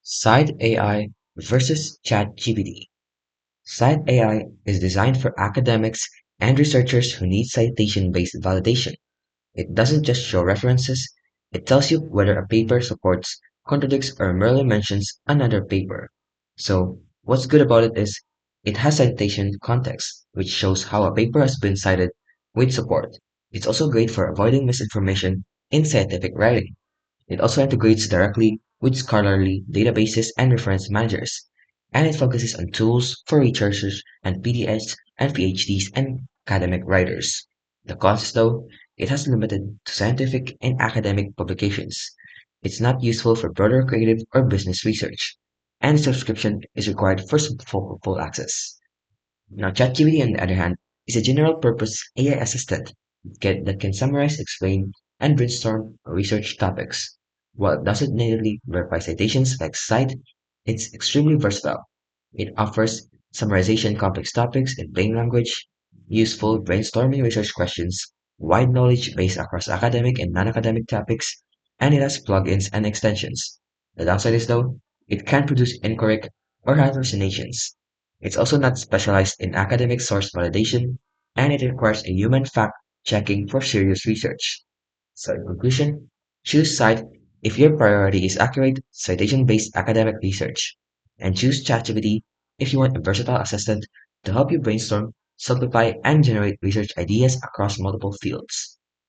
Scite.ai versus ChatGPT. Scite.ai is designed for academics and researchers who need citation-based validation. It doesn't just show references, it tells you whether a paper supports, contradicts, or merely mentions another paper. So, what's good about it is it has citation context, which shows how a paper has been cited with support. It's also great for avoiding misinformation in scientific writing. It also integrates directly with scholarly databases and reference managers, and it focuses on tools for researchers and PDS and PhDs and academic writers. The cons, though, it has limited to scientific and academic publications. It's not useful for broader creative or business research, and subscription is required for full access. Now, ChatGPT, on the other hand, is a general-purpose AI assistant that can summarize, explain, and brainstorm research topics. While it doesn't natively verify citations like Cite, it's extremely versatile. It offers summarization complex topics in plain language, useful brainstorming research questions, wide knowledge base across academic and non-academic topics, and it has plugins and extensions. The downside is, though, it can produce incorrect or hallucinations. It's also not specialized in academic source validation, and it requires a human fact-checking for serious research. So in conclusion, choose Cite if your priority is accurate, citation-based academic research, and choose ChatGPT if you want a versatile assistant to help you brainstorm, simplify, and generate research ideas across multiple fields.